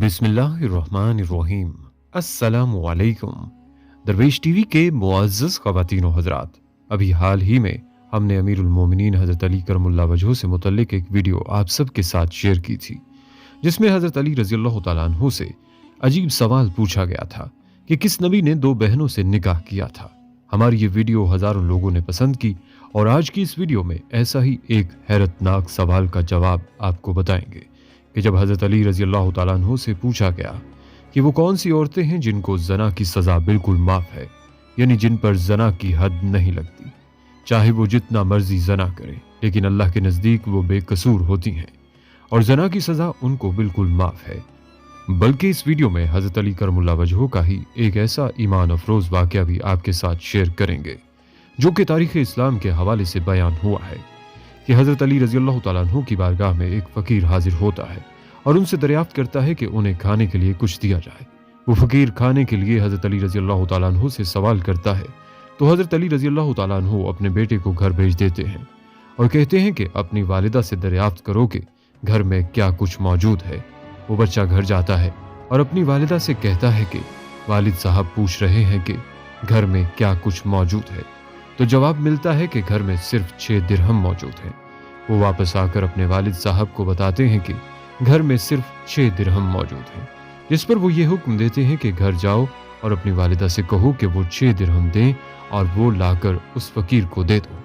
बिस्मिल्लाहिर्रहमानिर्रहीम। अस्सलामु अलैकुम। दरवेश टीवी के मुअज़्ज़ज़ ख़वातीन व हज़रात, अभी हाल ही में हमने अमीरुल मोमिनीन हज़रत अली करमुल्लाह वजहू से मुतल्लिक एक वीडियो आप सब के साथ शेयर की थी, जिसमें हज़रत अली रज़ियल्लाहु तआला अन्हु से अजीब सवाल पूछा गया था कि किस नबी ने दो बहनों से निकाह किया था। हमारी ये वीडियो हज़ारों लोगों ने पसंद की और आज की इस वीडियो में ऐसा ही एक हैरतनाक सवाल का जवाब आपको बताएंगे कि जब हज़रत अली रज़ियल्लाहु तआला अन्हु से पूछा गया कि वो कौन सी औरतें हैं जिनको ज़ना की सज़ा बिल्कुल माफ़ है, यानी जिन पर ज़ना की हद नहीं लगती, चाहे वो जितना मर्जी ज़ना करे, लेकिन अल्लाह के नज़दीक वो बेकसूर होती हैं और ज़ना की सज़ा उनको बिल्कुल माफ़ है। बल्कि इस वीडियो में हज़रत अली करमुल्लाह वजहू का ही एक ऐसा ईमान अफरोज़ वाक़या भी आपके साथ शेयर करेंगे जो कि तारीख़ इस्लाम के हवाले से बयान हुआ है कि हज़रत अली रज़ियल्लाहु तआला अन्हु की बारगाह में एक फ़कीर हाजिर होता है और उनसे दरियाफ्त करता है कि उन्हें खाने के लिए कुछ दिया जाए। वो फ़कीर खाने के लिए हज़रत अली रज़ियल्लाहु तआला अन्हु से सवाल करता है तो हज़रत अली रज़ियल्लाहु तआला अन्हु अपने बेटे को घर भेज देते हैं और कहते हैं कि अपनी वालिदा से दरियाफ्त करो कि घर में क्या कुछ मौजूद है। वो बच्चा घर जाता है और अपनी वालिदा से कहता है कि वालिद साहब पूछ रहे हैं कि घर में क्या कुछ मौजूद है, तो जवाब मिलता है कि घर में सिर्फ 6 दिरहम मौजूद हैं। वो वापस आकर अपने वालिद साहब को बताते हैं कि घर में सिर्फ 6 दिरहम मौजूद हैं, जिस पर वो ये हुक्म देते हैं कि घर जाओ और अपनी वालिदा से कहो कि वो 6 दिरहम दें और वो लाकर उस फकीर को दे दो।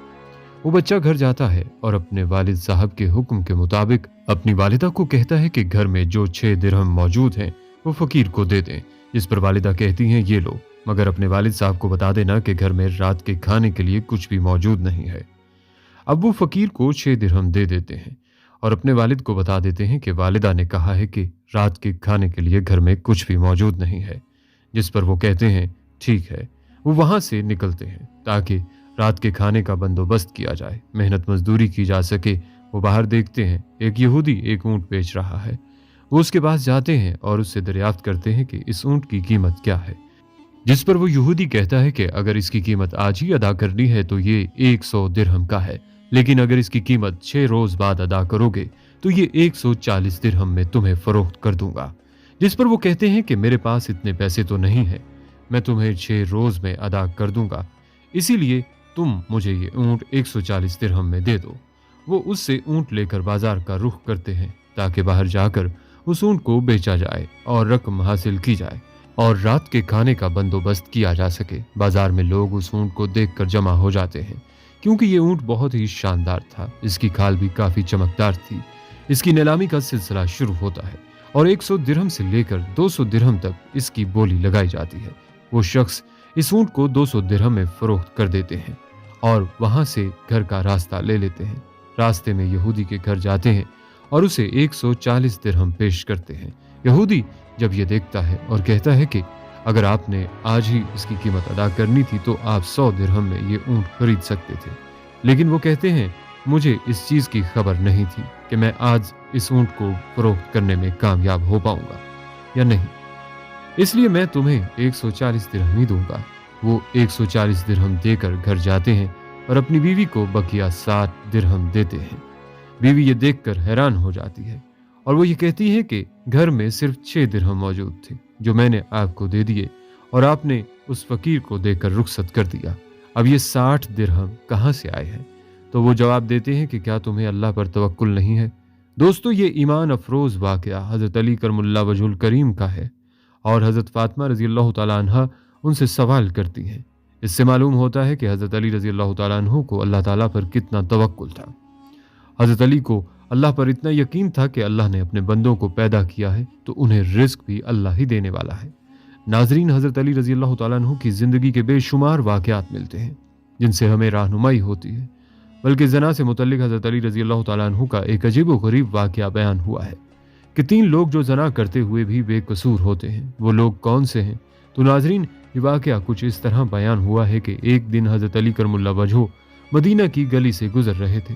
वो बच्चा घर जाता है और अपने वालिद साहब के हुक्म के मुताबिक अपनी वालिदा को कहता है कि घर में जो 6 दिरहम मौजूद हैं वो फकीर को दे दें, जिस पर वालिदा कहती हैं ये लो, मगर अपने वालिद साहब को बता देना कि घर में रात के खाने के लिए कुछ भी मौजूद नहीं है। अब वो फकीर को 6 दिरहम दे देते हैं और अपने वालिद को बता देते हैं कि वालिदा ने कहा है कि रात के खाने के लिए घर में कुछ भी मौजूद नहीं है, जिस पर वो कहते हैं ठीक है। वो वहाँ से निकलते हैं ताकि रात के खाने का बंदोबस्त किया जाए, मेहनत मजदूरी की जा सके। वो बाहर देखते हैं एक यहूदी एक ऊँट बेच रहा है। वो उसके पास जाते हैं और उससे दरियाफ्त करते हैं कि इस ऊँट की कीमत क्या है, जिस पर वो यहूदी कहता है कि अगर इसकी कीमत आज ही अदा करनी है तो ये 100 दिरहम का है, लेकिन अगर इसकी कीमत 6 रोज बाद अदा करोगे तो ये 140 दिरहम में तुम्हें फरोख्त कर दूंगा। जिस पर वो कहते हैं कि मेरे पास इतने पैसे तो नहीं है, मैं तुम्हें 6 रोज में अदा कर दूंगा, इसीलिए तुम मुझे ये ऊँट 140 दिरहम में दे दो। वो उससे ऊँट लेकर बाजार का रुख करते हैं ताकि बाहर जाकर उस ऊँट को बेचा जाए और रकम हासिल की जाए और रात के खाने का बंदोबस्त किया जा सके। बाजार में लोग उस ऊँट को देखकर जमा हो जाते हैं क्योंकि ये ऊँट बहुत ही शानदार था, इसकी खाल भी काफी चमकदार थी। इसकी नीलामी का सिलसिला शुरू होता है और 100 दिरहम से लेकर 200 दिरहम तक इसकी बोली लगाई जाती है। वो शख्स इस ऊँट को 200 दिरहम में फरोख्त कर देते हैं और वहां से घर का रास्ता ले लेते हैं। रास्ते में यहूदी के घर जाते हैं और उसे 140 दिरहम पेश करते हैं। यहूदी जब ये देखता है और कहता है कि अगर आपने आज ही इसकी कीमत अदा करनी थी तो आप 100 दिरहम में ये ऊँट खरीद सकते थे, लेकिन वो कहते हैं मुझे इस चीज़ की खबर नहीं थी कि मैं आज इस ऊँट को फरोख्त करने में कामयाब हो पाऊंगा या नहीं, इसलिए मैं तुम्हें 140 दिरहम ही दूंगा। वो 140 दिरहम देकर घर जाते हैं और अपनी बीवी को बकिया 60 दिरहम देते हैं। बीवी ये देखकर हैरान हो जाती है और वो ये कहती है कि घर में सिर्फ 6 दिरहम मौजूद थे जो मैंने आपको दे दिए और आपने उस फकीर को देकर रुखसत कर दिया। अब ये 60 दिरहम कहाँ से आए हैं? तो वो जवाब देते हैं कि क्या तुम्हें अल्लाह पर तवक्कुल नहीं है? दोस्तों, ये ईमान अफरोज़ वाक़या हज़रत अली करमुल्लाह वजहुल करीम का है और हज़रत फ़ातिमा रज़ियल्लाहु तआला अन्हा उनसे सवाल करती हैं। इससे मालूम होता है कि हज़रत अली रज़ियल्लाहु तआला अन्हु को अल्लाह ताला पर कितना तवक्कुल था। हज़रत अली को अल्लाह पर इतना यकीन था कि अल्लाह ने अपने बंदों को पैदा किया है तो उन्हें रिज़्क़ भी अल्लाह ही देने वाला है। नाज़रीन, हज़रत अली रज़ियल्लाहु तआला अन्हु की ज़िंदगी के बेशुमार वाक़यात मिलते हैं जिनसे हमें रहनुमाई होती है। बल्कि ज़ना से मुतल्लिक़ हज़रत अली रज़ियल्लाहु तआला अन्हु का एक अजीब व गरीब वाक़या बयान हुआ है कि 3 लोग जो ज़ना करते हुए भी बेकसूर होते हैं, वो लोग कौन से हैं? तो नाज़रीन, ये वाक़या कुछ इस तरह बयान हुआ है कि एक दिन हज़रत अली करमुल्लाह वजहू मदीना की गली से गुजर रहे थे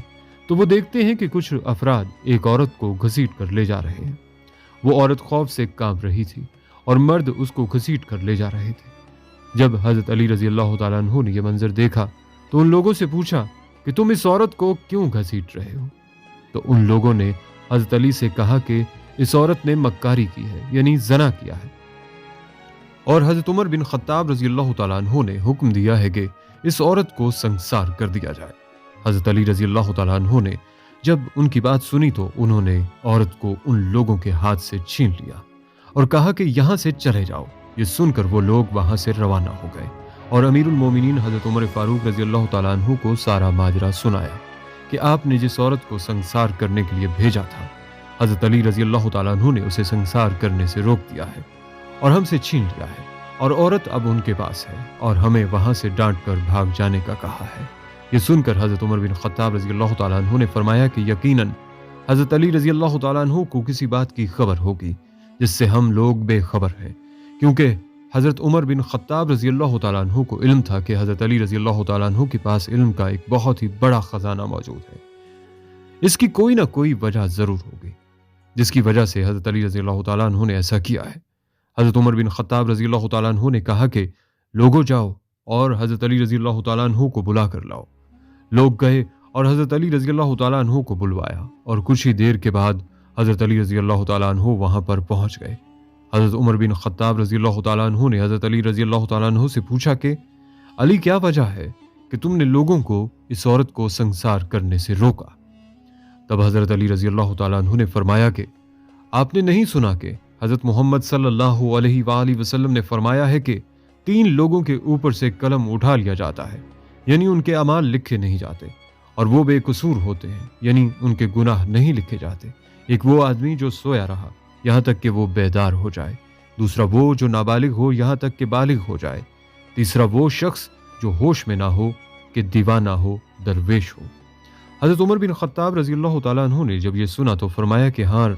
तो वो देखते हैं कि कुछ अफराद एक औरत को घसीट कर ले जा रहे हैं। वो औरत खौफ से कांप रही थी और मर्द उसको घसीट कर ले जा रहे थे। जब हज़रत अली रज़ियल्लाहु तआला अन्हु ने यह मंजर देखा तो उन लोगों से पूछा कि तुम इस औरत को क्यों घसीट रहे हो? तो उन लोगों ने हज़रत अली से कहा कि इस औरत ने मक्कारी की है, यानी जना किया है। और हजरत उमर बिन खत्ताब रजी अल्लाह तआला अन्हु ने हुक्म दिया है कि इस औरत को संसार कर दिया जाए। हजरत अली रजी अल्लाह तआला अन्हु ने जब उनकी बात सुनी तो उन्होंने औरत को उन लोगों के हाथ से छीन लिया और कहा कि यहाँ से चले जाओ। ये सुनकर वो लोग वहां से रवाना हो गए और अमीरुल मोमिनीन हजरत उमर फारूक रजी अल्लाह तआला अन्हु को सारा माजरा सुनाया कि आपने जिस औरत को संसार करने के लिए भेजा था, हजरत अली रजी अल्लाह तआला अन्हु ने उसे संसार करने से रोक दिया है और हमसे छीन लिया है, और औरत अब उनके पास है और हमें वहां से डांट कर भाग जाने का कहा है। ये सुनकर हजरत उमर बिन खत्ताब रजी अल्लाह तआला अन्हु ने फरमाया कि यकीनन हजरत अली रजी अल्लाह तआला अन्हु को किसी बात की खबर होगी जिससे हम लोग बेखबर हैं, क्योंकि हजरत उमर बिन खत्ताब रजी अल्लाह तआला अन्हु को इल्म था कि हजरत अली रजी अल्लाह तआला अन्हु के पास इल्म का एक बहुत ही बड़ा खजाना मौजूद है। इसकी कोई ना कोई वजह जरूर होगी जिसकी वजह से हजरत अली रजी अल्लाह तआला अन्हु ने ऐसा किया है। हजरत उमर बिन खत्ताब रजी अल्लाह तआला अन्हु ने कहा कि लोगो जाओ और हजरत अली रजी अल्लाह तआला अन्हु को बुला कर लाओ। लोग गए और हजरत अली रजी अल्लाह तआला अन्हु को बुलवाया और कुछ ही देर के बाद हजरत अली रजी अल्लाह तआला अन्हु वहां पर पहुंच गए। हजरत उमर बिन खत्ताब रजी अल्लाह तआला अन्हु ने हजरत अली रजी अल्लाह तआला अन्हु से पूछा कि अली, क्या वजह है कि तुमने लोगों को इस औरत को संसार करने से रोका? तब हजरत अली रजी अल्लाह तआला अन्हु ने फरमाया कि आपने नहीं सुना कि हजरत मोहम्मद सल्लल्लाहु अलैहि वसल्लम ने फरमाया है कि 3 लोगों के ऊपर से कलम उठा लिया जाता है, यानी उनके अमाल लिखे नहीं जाते, और वो बेकसूर होते हैं, यानी उनके गुनाह नहीं लिखे जाते। एक वो आदमी जो सोया रहा यहाँ तक कि वो बेदार हो जाए, दूसरा वो जो नाबालिग हो यहाँ तक कि बालिग हो जाए, तीसरा वो शख्स जो होश में ना हो कि दीवाना हो, दरवेश हो। हजरत उमर बिन खत्ताब रजी अल्लाह तआला अन्हु ने जब ये सुना तो फरमाया कि हाँ,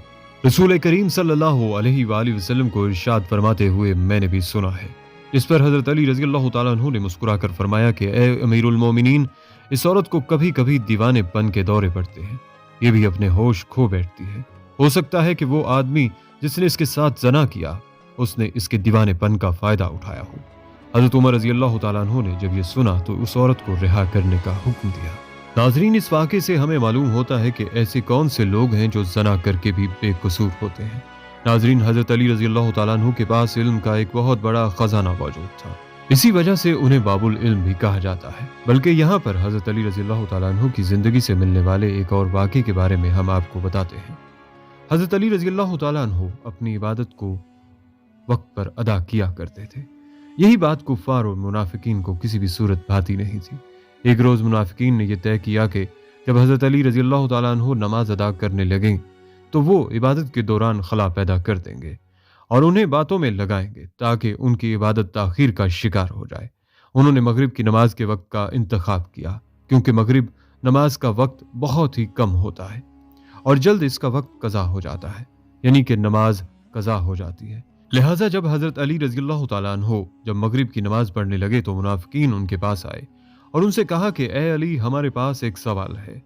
रसूल करीम सल्लल्लाहु अलैहि वसल्लम को इरशाद फरमाते हुए मैंने भी सुना है। इस पर हजरत अली रजी अल्लाह तआला अन्हु ने मुस्कुराकर फरमाया कि ए अमीरुल मोमिनीन, इस औरत को कभी कभी दीवानेपन के दौरे पड़ते हैं, ये भी अपने होश खो बैठती है। हो सकता है कि वो आदमी जिसने इसके साथ जना किया उसने इसके दीवानेपन का फायदा उठाया हो। हजरत उमर रजी अल्लाह तआला अन्हु ने जब ये सुना तो उस औरत को रिहा करने का हुक्म दिया। नाजरीन, इस वाक़े से हमें मालूम होता है कि ऐसे कौन से लोग हैं जो जना करके भी बेकसूर होते हैं। नाजरीन, हजरत अली रजी अल्लाह तआला अन्हु के पास इल्म का एक बहुत बड़ा खजाना मौजूद था, इसी वजह से उन्हें बाबुल इल्म भी कहा जाता है। बल्कि यहाँ पर हजरत अली रजी अल्लाह तआला अन्हु की जिंदगी से मिलने वाले एक और वाक़े के बारे में हम आपको बताते हैं। हजरत अली रजी अल्लाह तआला अन्हु अपनी इबादत को वक्त पर अदा किया करते थे। यही बात कुफ्फार और मुनाफिकीन को किसी भी सूरत भाती नहीं थी। एक रोज मुनाफिकीन ने यह तय किया कि जब हजरत अली रजी अल्लाह तआला अन्हु नमाज अदा करने लगें तो वो इबादत के दौरान खला पैदा कर देंगे और उन्हें बातों में लगाएंगे ताकि उनकी इबादत ताखीर का शिकार हो जाए। उन्होंने मगरिब की नमाज के वक्त का इंतखाब किया, क्योंकि मगरिब नमाज का वक्त बहुत ही कम होता है और जल्द इसका वक्त कज़ा हो जाता है, यानी कि नमाज कज़ा हो जाती है। लिहाजा जब हजरत अली रजी अल्लाह तआला अन्हु जब मगरिब की नमाज पढ़ने लगे तो मुनाफिकीन उनके पास आए और उनसे कहा कि ए अली, हमारे पास एक सवाल है।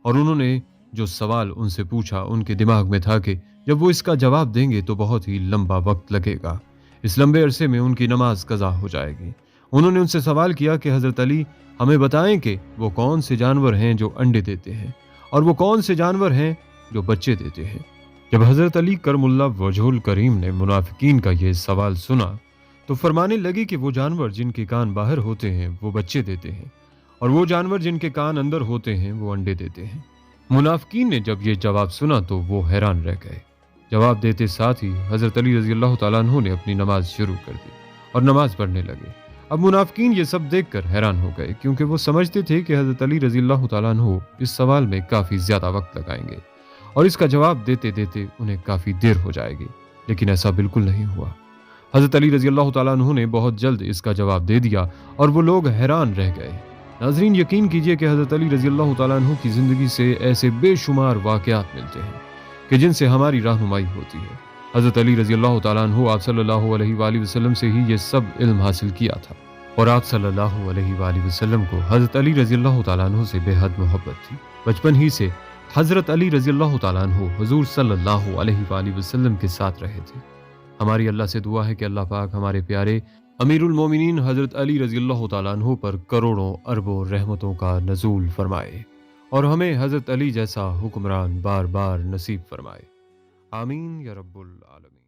और उन्होंने जो सवाल उनसे पूछा उनके दिमाग में था कि जब वो इसका जवाब देंगे तो बहुत ही लंबा वक्त लगेगा, इस लंबे अरसे में उनकी नमाज कज़ा हो जाएगी। उन्होंने उनसे सवाल किया कि हजरत अली, हमें बताएं कि वो कौन से जानवर हैं जो अंडे देते हैं और वो कौन से जानवर हैं जो बच्चे देते हैं। जब हजरत अली करमुल्लाह वजहुल करीम ने मुनाफिकीन का ये सवाल सुना तो फरमाने लगे कि वो जानवर जिनके कान बाहर होते हैं वो बच्चे देते हैं और वो जानवर जिनके कान अंदर होते हैं वो अंडे देते हैं। मुनाफिकीन ने जब ये जवाब सुना तो वो हैरान रह गए। जवाब देते साथ ही हजरत अली रजी अल्लाह तआला अन्हु ने अपनी नमाज शुरू कर दी और नमाज पढ़ने लगे। अब मुनाफिकीन ये सब देखकर हैरान हो गए, क्योंकि वो समझते थे कि हजरत अली रजी अल्लाह तआला अन्हु इस सवाल में काफी ज्यादा वक्त लगाएंगे और इसका जवाब देते देते उन्हें काफी देर हो जाएगी, लेकिन ऐसा बिल्कुल नहीं हुआ। हजरत अली रजी अल्लाह तआला अन्हु ने बहुत जल्द इसका जवाब दे दिया और वो लोग हैरान रह गए। नाजरीन, यकीन कीजिए कि हजरत अली रजी अल्लाह तआला अन्हु की जिंदगी से ऐसे बेशुमार वाकयात मिलते हैं कि जिनसे हमारी रहनुमाई होती है। हजरत अली रजी अल्लाह तआला अन्हु आप सल्लल्लाहु अलैहि वसल्लम से ही ये सब इल्म हासिल किया था और आप सल्लल्लाहु अलैहि वसल्लम को हजरत अली रजी अल्लाह तआला अन्हु से बेहद मोहब्बत थी। बचपन ही से हजरत अली रजी अल्लाह तआला अन्हु हुजूर सल्लल्लाहु अलैहि वसल्लम के साथ रहे थे। हमारी अल्लाह से दुआ है कि अल्लाह पाक हमारे प्यारे अमीरुल मोमिनीन हजरत अली रजी अल्लाह तआला अन्हु पर करोड़ों अरबों रहमतों का नज़ूल फरमाए और हमें हजरत अली जैसा हुक्मरान बार बार नसीब फरमाए। آمین یا رب العالمین۔